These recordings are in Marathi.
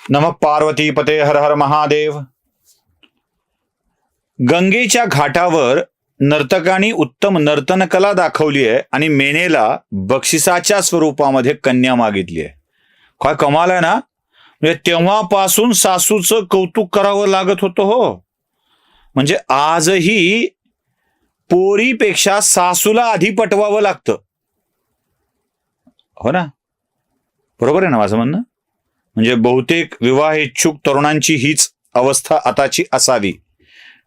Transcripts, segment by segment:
नमः पार्वती पते हर हर महादेव. गंगेच्या घाटावर नर्तकांनी उत्तम नर्तनकला दाखवली आहे आणि मेनेला बक्षिसाच्या स्वरूपामध्ये कन्या मागितली आहे. काय कमाल आहे ना. म्हणजे तेव्हापासून सासूचं कौतुक करावं लागत होतं हो. म्हणजे आजही पोरीपेक्षा सासूला आधी पटवावं लागतं. हो ना, बरोबर आहे ना माझं म्हणणं. म्हणजे बहुतेक विवाह इच्छुक तरुणांची हीच अवस्था आताची असावी.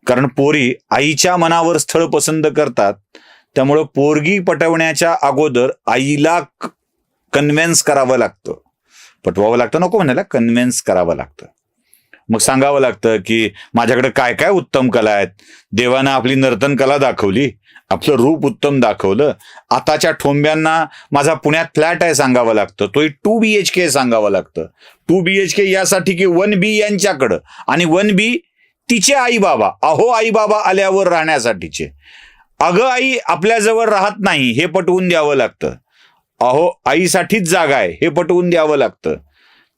कारण पोरी आईच्या मनावर स्थळ पसंत करतात. त्यामुळं पोरगी पटवण्याच्या अगोदर आईला कन्व्हिन्स करावं लागतं. पटवावं लागतं नको म्हणायला, कन्व्हिन्स करावं लागतं. मग सांगावं लागतं की माझ्याकडे काय काय उत्तम कला आहेत. देवानं आपली नर्तन कला दाखवली, आपलं रूप उत्तम दाखवलं. आताच्या ठोंब्यांना माझा पुण्यात फ्लॅट आहे सांगावं लागतं. तोही 2 BHK सांगावं लागतं. 2 BHK यासाठी की 1 B यांच्याकडं आणि 1 B तिचे आई बाबा. अहो आई बाबा आल्यावर राहण्यासाठीचे. अगं आई आपल्याजवळ राहत नाही हे पटवून द्यावं लागतं. अहो आईसाठीच जागा आहे हे पटवून द्यावं लागतं.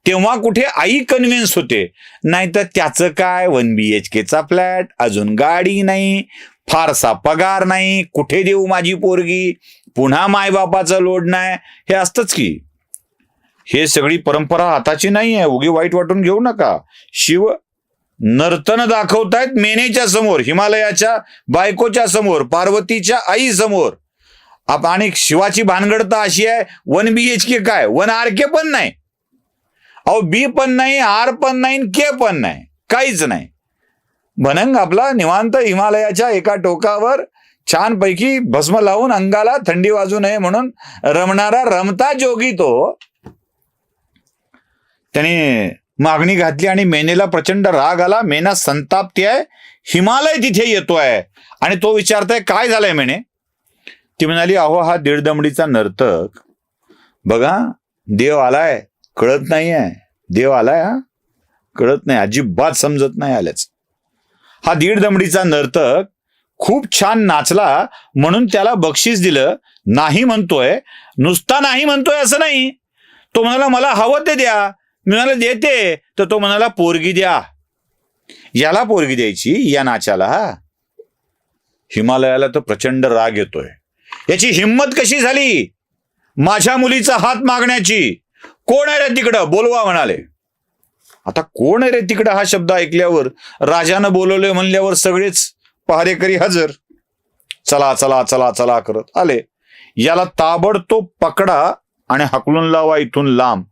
तेव्हा कुठे आई कन्व्हिन्स होते. नाहीतर त्याचं काय 1 BHKचा फ्लॅट, अजून गाडी नाही, फारसा पगार नाही, कुठे देऊ माझी पोरगी, पुन्हा मायबापाचं लोड नाही, हे असतंच की. हे सगळी परंपरा आताची नाही आहे. उगी वाईट वाटून घेऊ नका. शिव नर्तन दाखवतायत मेनेच्या समोर, हिमालयाच्या बायकोच्या समोर, पार्वतीच्या आई समोर. आणि शिवाची भानगड तर अशी आहे, 1 BHK काय 1 RK पण नाही. अहो B पण नाही, R पण नाही, K पण नाही, काहीच नाही. भनंग आपला निवांत हिमालयाच्या एका टोकावर छानपैकी भस्म लावून अंगाला थंडी वाजू नये म्हणून रमणारा रमता जोगी तो. त्याने मागणी घातली आणि मेनेला प्रचंड राग आला. मेना संतापती आहे. हिमालय तिथे येतोय आणि तो विचारताय काय झालंय मेने. ती म्हणाली अहो हा दीडदमडीचा नर्तक बघा, देव आलाय कळत नाही आहे. देव आलाय हा कळत नाही, अजिबात समजत नाही आल्याच. हा दीडदमडीचा नर्तक खूप छान नाचला म्हणून त्याला बक्षीस दिलं. नाही म्हणतोय, नुसता नाही म्हणतोय असं नाही. तो म्हणाला मला हवं ते द्या. मी म्हणाला देते. तर तो म्हणाला पोरगी द्या. याला पोरगी द्यायची या नाचाला. हा हिमालयाला तर प्रचंड राग येतोय. याची हिंमत कशी झाली माझ्या मुलीचा हात मागण्याची. कोण आहे रे तिकडं बोलवा म्हणाले. आता कोण आहे रे तिकडं हा शब्द ऐकल्यावर राजानं बोलवले म्हणल्यावर सगळेच पहारेकरी हजर. चला चला चला चला करत आले. याला ताबडतोब पकडा आणि हाकलून लावा इथून लांब.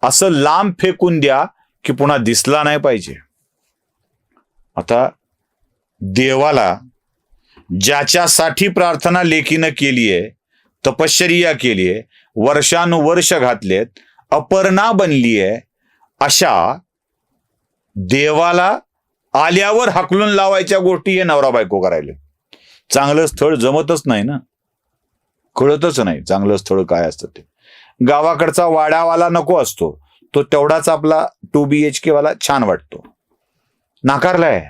असं लांब फेकून द्या की पुन्हा दिसला नाही पाहिजे. आता देवाला ज्याच्यासाठी प्रार्थना लेकीनं केली आहे, तपश्चर्या केली आहे, वर्षानुवर्ष घातलेत, अपर्णा बनली आहे, अशा देवाला आल्यावर हाकलून लावायच्या गोष्टी हे नवरा बायको करायले. चांगलं स्थळ जमतच नाही ना, कळतच नाही चांगलं स्थळ काय असतं ते. गावाकडचा वाड्यावाला नको असतो, तो तेवढाच आपला 2 BHK वाला छान वाटतो. नाकारलाय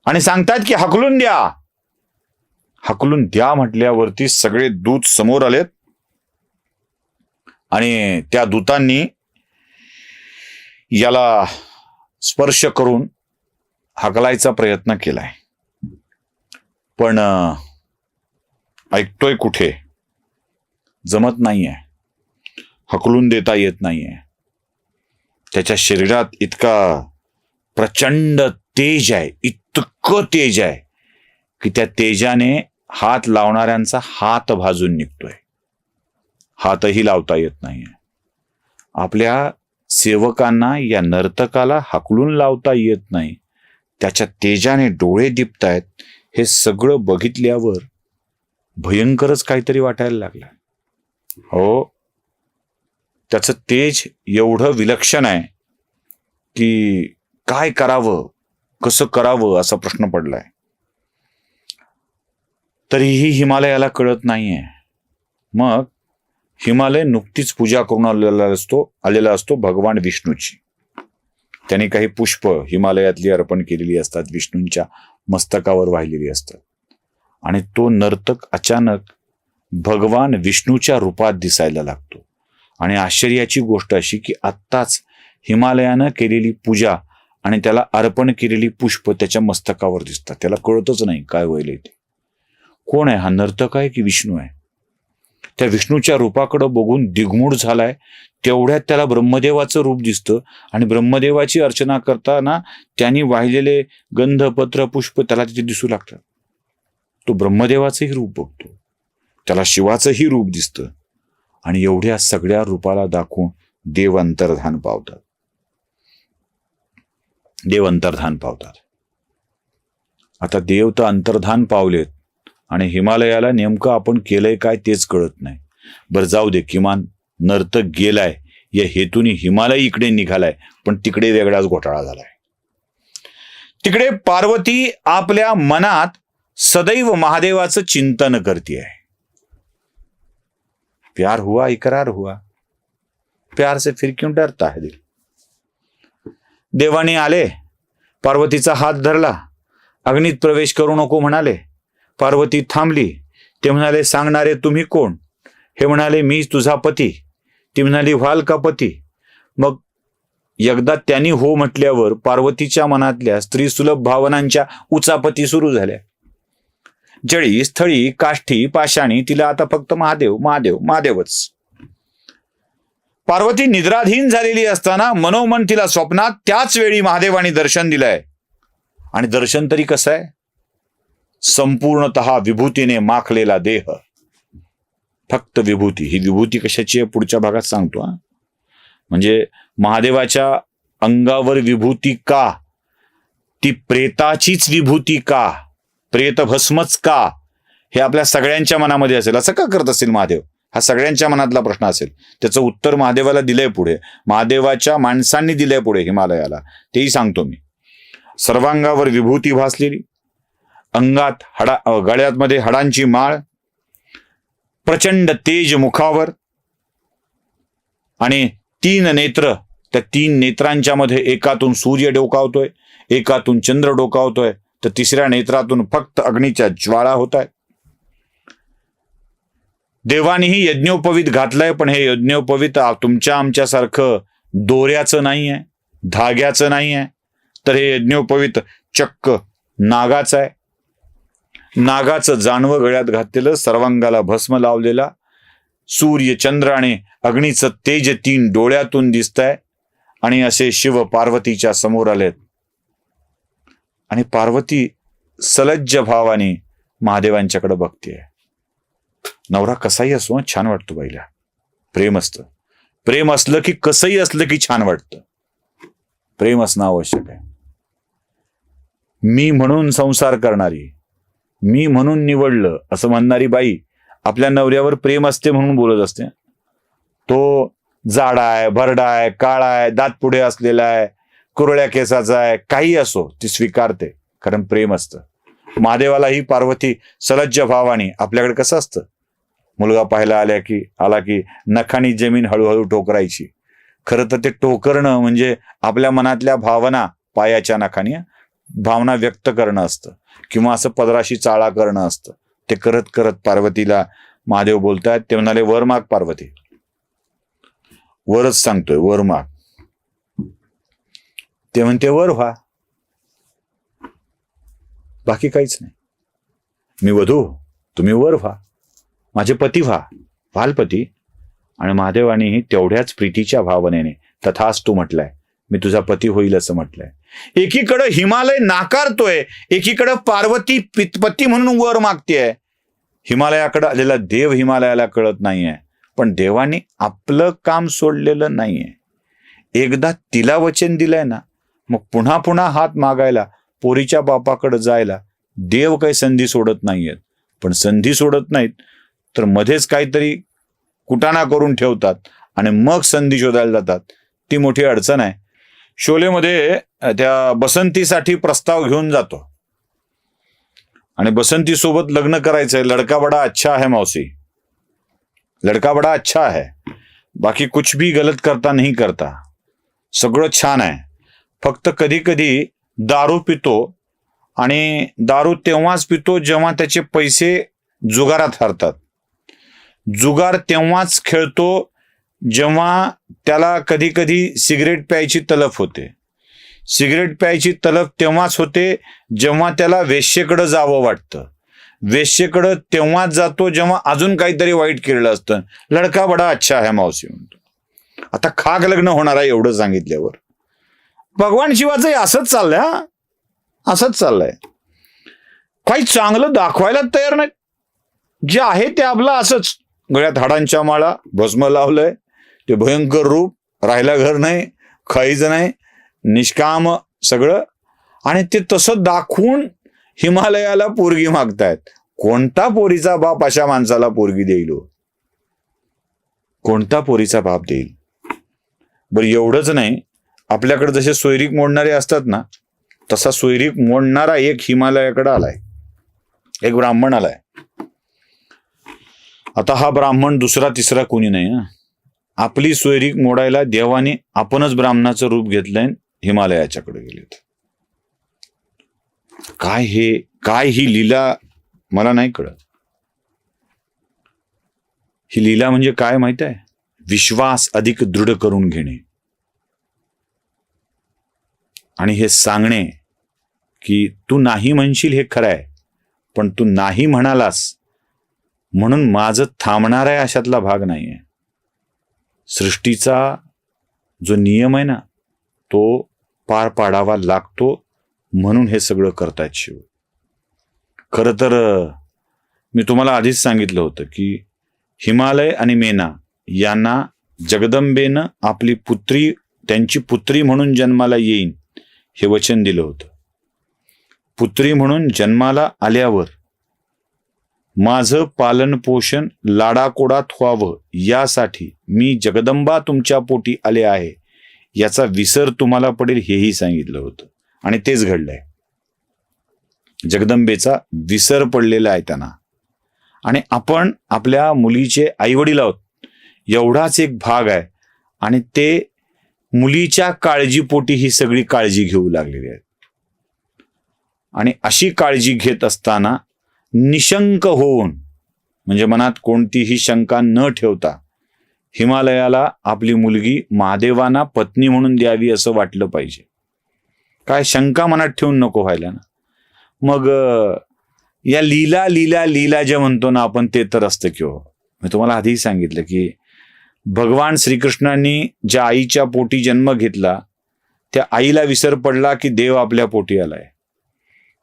आणि सांगतात की हकलून द्या. हकलून द्या म्हटल्यावरती सगळे दूत समोर आलेत आणि त्या दूतांनी याला स्पर्श करून हकलायचा प्रयत्न केलाय. पण ऐकतोय कुठे, जमत नाहीये, हकलून देता येत नाहीये. त्याच्या शरीरात इतका प्रचंड तेज आहे, इतकं तेज आहे की त्या तेजाने हात लावणाऱ्यांचा हात भाजून निघतोय. हातही लावता येत नाहीये. आपल्या सेवकांना या नर्तकाला हाकलून लावता येत नाही. त्याच्या तेजाने डोळे दिपतायत. हे सगळं बघितल्यावर भयंकरच काहीतरी वाटायला लागलं. हो, त्याचं तेज एवढं विलक्षण आहे की काय करावं, कसं करावं असा प्रश्न पडलाय. तरीही हिमालयाला कळत नाहीये. मग हिमालय नुकतीच पूजा करून आलेला असतो भगवान विष्णूची. त्याने काही पुष्प हिमालयातली अर्पण केलेली असतात, विष्णूंच्या मस्तकावर वाहिलेली असतात. आणि तो नर्तक अचानक भगवान विष्णूच्या रूपात दिसायला लागतो आणि आश्चर्याची गोष्ट अशी की आत्ताच हिमालयानं केलेली पूजा आणि त्याला अर्पण केलेली पुष्प त्याच्या मस्तकावर दिसतात. त्याला कळतच नाही काय व्हायलंय ते. कोण आहे हा? नर्तक आहे की विष्णू आहे? त्या विष्णूच्या रूपाकडे बघून दिग्मूढ झालाय. तेवढ्यात त्याला ब्रह्मदेवाचं रूप दिसतं आणि ब्रह्मदेवाची अर्चना करताना त्यांनी वाहिलेले गंध, पत्र, पुष्प त्याला तिथे दिसू लागतात. तो ब्रह्मदेवाचंही रूप बघतो, त्याला शिवाचंही रूप दिसतं आणि एवढ्या सगळ्या रूपाला दाखवून देव अंतर्धान पावतात. देव अंतर्धान पावतात. आता देव तर अंतर्धान पावलेत आणि हिमालयाला नेमकं आपण केलंय काय तेच कळत नाही. बरं जाऊ दे, किमान नर्तक गेलाय या हेतूने हिमालय इकडे निघालाय, पण तिकडे वेगळाच घोटाळा झालाय. तिकडे पार्वती आपल्या मनात सदैव महादेवाचं चिंतन करते आहे. प्यार हुआ इकरार हुआ, प्यार से फिर क्यों डरता है दिल. देवाने आले, पार्वतीचा हात धरला, अग्नीत प्रवेश करू नको म्हणाले. पार्वती थांबली. ते म्हणाले, सांगणारे तुम्ही कोण? हे म्हणाले, मी तुझा पती. ती म्हणाली, व्हाल का पती? मग एकदा त्यांनी हो म्हटल्यावर पार्वतीच्या मनातल्या स्त्रीसुलभ भावनांच्या उचापती सुरू झाल्या. जळी, स्थळी, काष्ठी, पाषाणी तिला आता फक्त महादेव महादेव महादेवच. पार्वती निद्राधीन झालेली असताना मनोमन तिला स्वप्नात त्याच वेळी महादेवाने दर्शन दिलंय. आणि दर्शन तरी कसं आहे? संपूर्णतः विभूतीने माखलेला देह. फक्त विभूती. ही विभूती कशाची आहे पुढच्या भागात सांगतो. म्हणजे महादेवाच्या अंगावर विभूती का? ती प्रेताचीच विभूती का? प्रेतभस्मच का? हे आपल्या सगळ्यांच्या मनामध्ये असेल. असं का करत असेल महादेव? हा सगळ्यांच्या मनातला प्रश्न असेल. त्याचं उत्तर महादेवाला दिलंय पुढे, महादेवाच्या माणसांनी दिलंय पुढे हिमालयाला. तेही सांगतो मी. सर्वांगावर विभूती भासलेली, अंगात गळ्यामध्ये हाडांची माळ, प्रचंड तेज मुखावर आणि 3 नेत्र. त्या 3 नेत्रांच्या मध्ये एकातून सूर्य डोकावतोय, एकातून चंद्र डोकावतोय, तर तिसऱ्या नेत्रातून फक्त अग्नीच्या ज्वाळा होत आहेत. देवानीही यज्ञोपवीत घातलंय, पण हे यज्ञोपवीत तुमच्या आमच्यासारखं दोऱ्याचं नाही आहे, धाग्याचं नाही आहे, तर हे यज्ञोपवीत चक्क नागाचं आहे. नागाचं जानवं गळ्यात घातलेलं, सर्वांगाला भस्म लावलेला, सूर्य, चंद्र आणि अग्नीचं तेज 3 डोळ्यातून दिसतंय. आणि असे शिव पार्वतीच्या समोर आलेत. आणि पार्वती सलज्ज भावाने महादेवांच्याकडे बघतेय. नवरा कसाही असो छान वाटतो बाईला. प्रेम असतं. प्रेम असलं की कसंही असलं की छान वाटतं. प्रेम असणं आवश्यक आहे. मी म्हणून संसार करणारी, मी म्हणून निवडलं असं म्हणणारी बाई आपल्या नवऱ्यावर प्रेम असते म्हणून बोलत असते. तो जाडा आहे, भरडा आहे, काळा आहे, दात पुढे असलेला आहे, कुरळ्या केसाचा आहे, काही असो ती स्वीकारते, कारण प्रेम असतं. महादेवाला ही पार्वती सलज्ज भावाने, आपल्याकडे कसं असतं, मुलगा पाहायला आला की नखानी जमीन हळूहळू ठोकरायची. खरं तर ते टोकरणं म्हणजे आपल्या मनातल्या भावना पायाच्या नखानी भावना व्यक्त करणं असतं, किंवा असं पदराशी चाळा करणं असतं. ते करत करत पार्वतीला महादेव बोलतायत. ते म्हणाले, वर माग पार्वती. वरच सांगतोय, वर माग. ते म्हणते, वर व्हा, बाकी काहीच नाही. मी वधू, तुम्ही वर व्हा, माझे पती व्हा, व्हालपती. आणि महादेवानेही तेवढ्याच प्रीतीच्या भावनेने तथास्तु म्हटलंय, मी तुझा पती होईल असं म्हटलंय. एकीकडे हिमालय नाकारतोय, एकीकडे पार्वती पती म्हणून वर मागतेय. हिमालयाकडे आलेला देव हिमालयाला कळत नाहीये, पण देवाने आपलं काम सोडलेलं नाहीये. एकदा तिला वचन दिलंय ना, मग पुन्हा पुन्हा हात मागायला, पोरीच्या बापाकडे जायला देव काही संधी सोडत नाहीयेत. पण संधी सोडत नाहीत तर मध्येच काहीतरी कुटाणा करून ठेवतात आणि मग संधी शोधायला जातात. ती मोठी अडचण आहे. शोलेमध्ये त्या बसंतीसाठी प्रस्ताव घेऊन जातो आणि बसंती सोबत लग्न करायचंय. लडका बडा अच्छा है मौसी, लडका बडा अच्छा है, बाकी कुछ भी गलत करता नहीं करता, सगळं छान आहे. फक्त कधी कधी दारू पितो आणि दारू तेव्हाच पितो जेव्हा त्याचे पैसे जुगारात हरतात. जुगार तेव्हाच खेळतो जेव्हा त्याला कधी कधी सिगरेट प्यायची तलफ होते. सिगरेट प्यायची तलफ तेव्हाच होते जेव्हा त्याला वेश्येकडे जावं वाटतं. वेश्येकडं तेव्हाच जातो जेव्हा अजून काहीतरी वाईट केलेलं असतं. लडका बडा अच्छा है मावशी म्हणतो. आता खाक लग्न होणार आहे एवढं सांगितल्यावर भगवान शिवाचं असंच चाललंय. असंच चाललंय. काही चांगलं दाखवायला तयार नाही. जे आहे ते आपलं असंच. गळ्यात हाडांच्या माळा, भस्म लावलंय, ते भयंकर रूप, राहायला घर नाही, खायचं नाही, निष्काम सगळं, आणि ते तसं दाखवून हिमालयाला पोरगी मागतायत. कोणता पोरीचा बाप अशा माणसाला पोरगी देईल? कोणता पोरीचा बाप देईल? बरं एवढंच नाही, आपल्याकडे जसे सोयरीक मोडणारे असतात ना, तसा सोयरीक मोडणारा एक हिमालयाकडे आलाय. एक ब्राह्मण आलाय. आता हा ब्राह्मण दुसरा तिसरा कोणी नाही. आपली सोयरीक मोडायला देवाने आपणच ब्राह्मणाचं रूप घेतलंय, हिमालयाच्याकडे गेलेत. काय ही लीला मला नाही कळत. ही लीला म्हणजे काय माहित आहे? विश्वास अधिक दृढ करून घेणे आणि हे सांगणे की तू नाही म्हणशील हे खरं आहे, पण तू नाही म्हणालास म्हणून माझं थांबणार आहे अशातला भाग नाहीये. सृष्टीचा जो नियम आहे ना, तो पार पाडावा लागतो, म्हणून हे सगळं करतायत शिव. खरं तर मी तुम्हाला आधीच सांगितलं होतं की हिमालय आणि मेना यांना जगदंबेनं आपली पुत्री, त्यांची पुत्री म्हणून जन्माला येईन हे वचन दिलं होतं. पुत्री म्हणून जन्माला आल्यावर माझं पालन पोषण लाडाकोडात व्हावं यासाठी मी जगदंबा तुमच्या पोटी आले आहे याचा विसर तुम्हाला पडेल हेही सांगितलं होतं, आणि तेच घडलंय. जगदंबेचा विसर पडलेला आहे त्यांना. आणि आपण आपल्या मुलीचे आईवडील आहोत एवढाच एक भाग आहे, आणि ते मुलीच्या काळजीपोटी ही सगळी काळजी घेऊ लागलेली आहेत. आणि अशी काळजी घेत असताना निशंक होऊन, म्हणजे मनात कोणतीही शंका न ठेवता, हिमालयाला आपली मुलगी महादेवांना पत्नी म्हणून द्यावी असं वाटलं पाहिजे. काय शंका मनात ठेवून नको व्हायला ना. मग या लीला लीला लीला जे म्हणतो ना आपण, ते तर असतं किंवा मी तुम्हाला आधीही सांगितलं की भगवान श्रीकृष्णांनी ज्या आईच्या पोटी जन्म घेतला त्या आईला विसर पडला की देव आपल्या पोटी आलाय.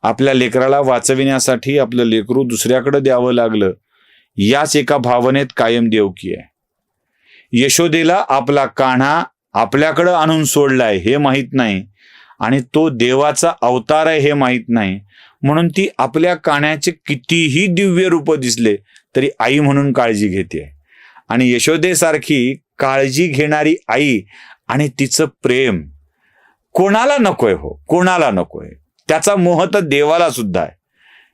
आपल्या लेकराला वाचविण्यासाठी आपलं लेकरू दुसऱ्याकडे द्यावं लागलं, याच एका भावनेत कायम देवकी आहे. यशोदेला आपला कान्हा आपल्याकडं आणून सोडलाय हे माहीत नाही, आणि तो देवाचा अवतार आहे हे माहीत नाही, म्हणून ती आपल्या कान्ह्याचे कितीही दिव्य रूप दिसले तरी आई म्हणून काळजी घेते. आणि यशोदेसारखी काळजी घेणारी आई आणि तिचं प्रेम कोणाला नकोय? हो, कोणाला नकोय? त्याचा मोह तर देवाला सुद्धा आहे.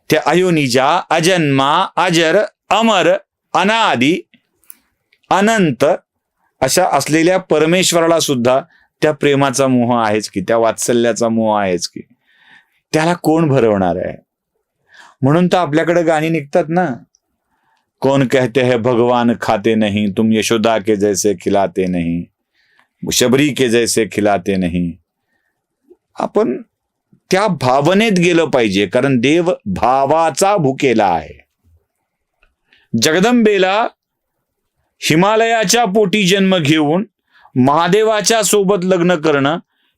त्या अयोनिजा, अजन्मा, अजर, अमर, अनादी, अनंत अशा असलेल्या परमेश्वराला सुद्धा त्या प्रेमाचा मोह आहेच की, त्या वात्सल्याचा मोह आहेच की. त्याला कोण भरवणार आहे? म्हणून तर आपल्याकडे गाणी निघतात ना, कौन कहते हैं भगवान खाते नहीं, तुम यशोदा के जैसे खिलाते नहीं, शबरी के जैसे खिलाते नहीं. आपण त्या भावनेत गेलं पाहिजे, कारण देव भावाचा भुकेला आहे. जगदंबेला हिमालयाच्या पोटी जन्म घेऊन महादेवाच्या सोबत लग्न करणं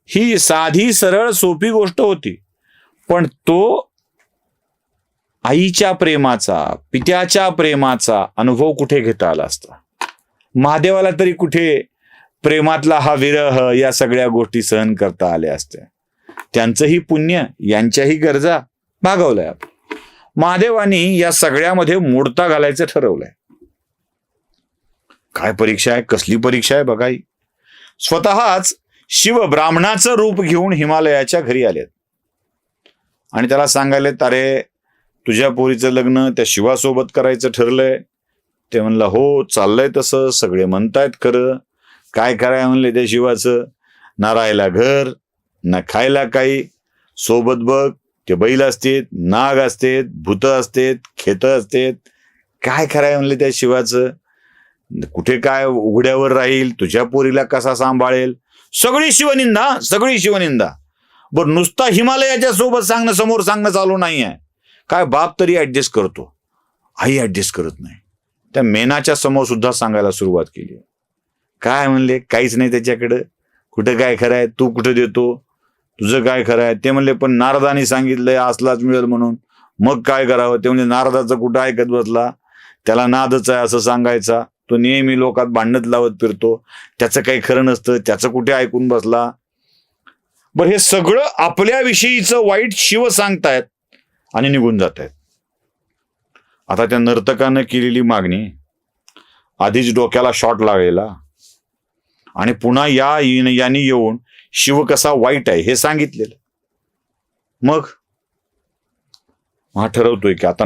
ही साधी सरळ सोपी गोष्ट होती, पण तो आईच्या प्रेमाचा, पित्याच्या प्रेमाचा अनुभव कुठे घेता आला असता? महादेवाला तरी कुठे प्रेमातला हा विरह या सगळ्या गोष्टी सहन करता आल्या असत्या? त्यांचंही पुण्य, यांच्याही गरजा भागवल्या. महादेवानी या सगळ्यामध्ये मोडता घालायचं ठरवलंय. काय परीक्षा आहे, कसली परीक्षा आहे बघा. स्वतःच शिव ब्राह्मणाचं रूप घेऊन हिमालयाच्या घरी आलेत आणि त्याला सांगायलेत, अरे तुझ्या पोरीचं लग्न त्या शिवासोबत करायचं ठरलंय. ते म्हणलं हो चाललंय तसं, सगळे म्हणतायत खरं. काय कराय म्हणले त्या शिवाचं? ना राहायला घर, ना खायला काही. सोबत बघ ते बैल असतेत, नाग असतेत, भूत असतेत, खेत असतेत. काय कराय म्हणले त्या शिवाचं? कुठे काय उघड्यावर राहील, तुझ्या पोरीला कसा सांभाळेल, सगळी शिवनिंदा, सगळी शिवनिंदा. बरं, नुसता हिमालयाच्या सोबत सांगणं, समोर सांगणं चालू नाही आहे. काय बाप तरी ऍडजस्ट करतो, आई ऍडजस्ट करत नाही. त्या मेनाच्या समोर सुद्धा सांगायला सुरुवात केली. काय म्हणले, काहीच नाही त्याच्याकडं, कुठं काय खरं आहे, तू कुठं देतो, तुझं काय खरं आहे. ते म्हणले पण नारदानी सांगितलंय असलाच मिळेल म्हणून, मग काय करावं. ते म्हणजे नारदाचं कुठं ऐकत बसला, त्याला नादच आहे असं सांगायचा. तो नेहमी लोकात भांडत लावत फिरतो, त्याचं काही खरं नसतं, त्याचं कुठे ऐकून बसला. बरं, हे सगळं आपल्याविषयीचं वाईट शिव सांगतायत आणि निघून जात आहेत. आता त्या नर्तकानं केलेली मागणी, आधीच डोक्याला शॉट लागलेला, आणि पुन्हा यांनी येऊन शिव कसा वाईट आहे हे सांगितलेलं. मग हा ठरवतोय की आता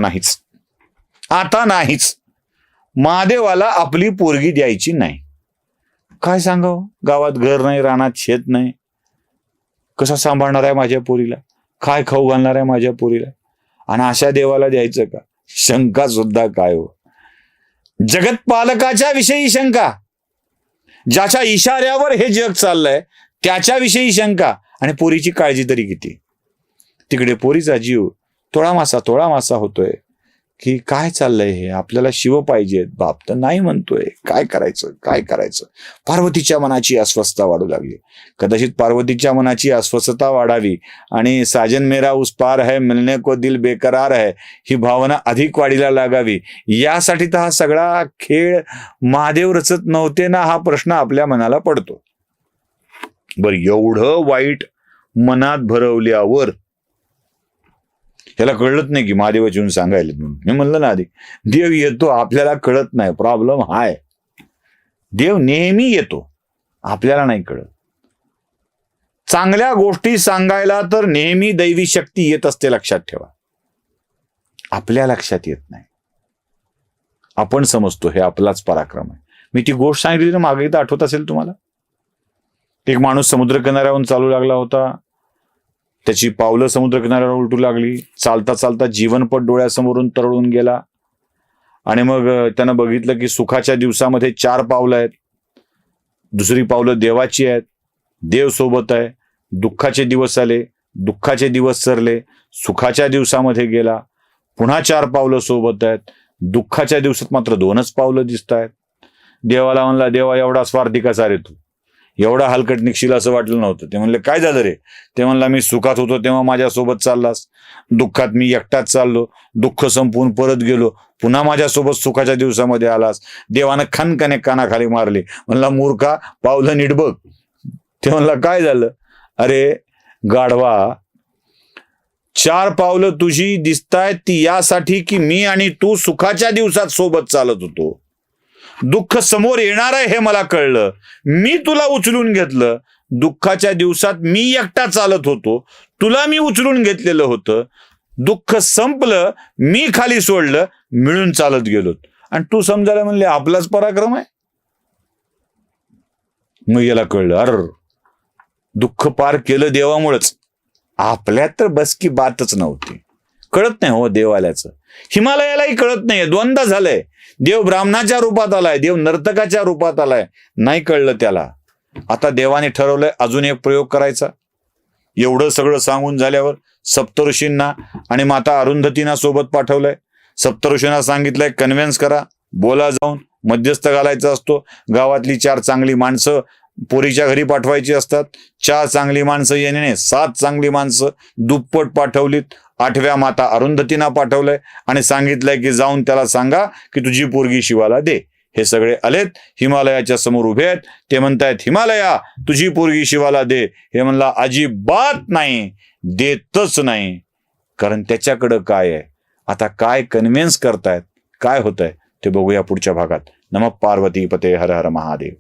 नाहीच, महादेवाला आपली पोरगी द्यायची नाही. काय सांगावं, गावात घर नाही, रानात शेत नाही, कसा सांभाळणार आहे माझ्या पोरीला, काय खाऊ घालणार आहे माझ्या पोरीला, आणि अशा देवाला द्यायचं का. शंका सुद्धा काय हो, जगतपालकाच्या विषयी शंका, ज्याच्या इशाऱ्यावर हे जग चाललंय त्याच्याविषयी शंका, आणि पोरीची काळजी तरी किती. तिकडे पोरीचा जीव तोळा मासा होतोय की काय चाललंय हे, आपल्याला शिव पाहिजेत, बाप तर नाही म्हणतोय, काय करायचं. पार्वतीच्या मनाची अस्वस्थता वाढू लागली. कदाचित पार्वतीच्या मनाची अस्वस्थता वाढावी आणि साजन मेरा उस पार है, मिलने को दिल बेकरार है, ही भावना अधिक वाढीला लागावी, यासाठी तर हा सगळा खेळ महादेव रचत नव्हते ना, हा प्रश्न आपल्या मनाला पडतो. बर, एवढं वाईट मनात भरवल्यावर त्याला कळत नाही की महादेवाची येऊन सांगायला. म्हणून मी म्हणलं ना आधी, देव येतो, आपल्याला कळत नाही. प्रॉब्लेम हाय, देव नेहमी येतो, आपल्याला नाही कळत. चांगल्या गोष्टी सांगायला तर नेहमी दैवी शक्ती येत असते, लक्षात ठेवा. आपल्या लक्षात येत नाही. आपण समजतो हे आपलाच पराक्रम आहे. मी ती गोष्ट सांगितली ना मागे, तर आठवत असेल तुम्हाला. एक माणूस समुद्र किनाऱ्यावरून चालू लागला होता, त्याची पावलं समुद्र किनाऱ्यावर उलटू लागली, चालता चालता जीवनपट डोळ्यासमोरून तरळून गेला. आणि मग त्यानं बघितलं की सुखाच्या दिवसामध्ये 4 पावलं आहेत, दुसरी पावलं देवाची आहेत, देव सोबत आहे. दुःखाचे दिवस आले, दुःखाचे दिवस सरले, सुखाच्या दिवसामध्ये गेला, पुन्हा 4 पावलं सोबत आहेत, दुःखाच्या दिवसात मात्र 2च पावलं दिसत आहेत. देवाला म्हणला, देवा एवढा स्वार्थी कसा रे तू, एवढा हलकट निघशील असं वाटलं नव्हतं. ते म्हणले, काय झालं रे. ते म्हणला, मी सुखात होतो तेव्हा माझ्यासोबत चाललास, दुःखात मी एकटाच चाललो, दुःख संपवून परत गेलो, पुन्हा माझ्यासोबत सुखाच्या दिवसामध्ये आलास. देवानं खनखने कानाखाली मारले, म्हणला, मूर्खा, पावलं नीट बघ. ते म्हणला, काय झालं. अरे गाढवा, 4 पावलं तुझी दिसतायत ती यासाठी की मी आणि तू सुखाच्या दिवसात सोबत चालत होतो. दुःख समोर येणार आहे हे मला कळलं, मी तुला उचलून घेतलं. दुःखाच्या दिवसात मी एकटा चालत होतो, तुला मी उचलून घेतलेलं होतं. दुःख संपलं, मी खाली सोडलं, मिळून चालत गेलो. आणि तू समजायला म्हणले आपलाच पराक्रम आहे. मग याला कळलं, अर दुःख पार केलं देवामुळेच, आपल्यात तर बस की बातच नव्हती. कळत नाही हो देवाल्याचं. हिमालयालाही कळत नाहीये, 2दा झालंय. देव ब्राह्मणाच्या रूपात आलाय, देव नर्तकाच्या रूपात आलाय, नाही कळलं त्याला. आता देवाने ठरवलंय अजून एक प्रयोग करायचा. एवढं सगळं सांगून झाल्यावर सप्तऋषींना आणि माता अरुंधतींना सोबत पाठवलंय. सप्तऋषींना सांगितलंय, कन्व्हिन्स करा, बोला, जाऊन मध्यस्थ घालायचा असतो. गावातली 4 चांगली माणसं पोरीच्या घरी पाठवायची असतात. 4 चांगली माणसं येणे 7 चांगली माणसं दुप्पट पाठवलीत. 8व्या माता अरुंधतींना पाठवलंय आणि सांगितलंय की जाऊन त्याला सांगा की तुझी पोरगी शिवाला दे. हे सगळे आलेत, हिमालयाच्या समोर उभे आहेत. ते म्हणतायत, हिमालया, तुझी पोरगी शिवाला दे. हे म्हणला, अजिबात नाही, देतच नाही. कारण त्याच्याकडं काय आहे. आता काय कन्व्हिन्स करतायत, काय होतंय ते बघूया पुढच्या भागात. नमः पार्वती पते, हर हर महादेव.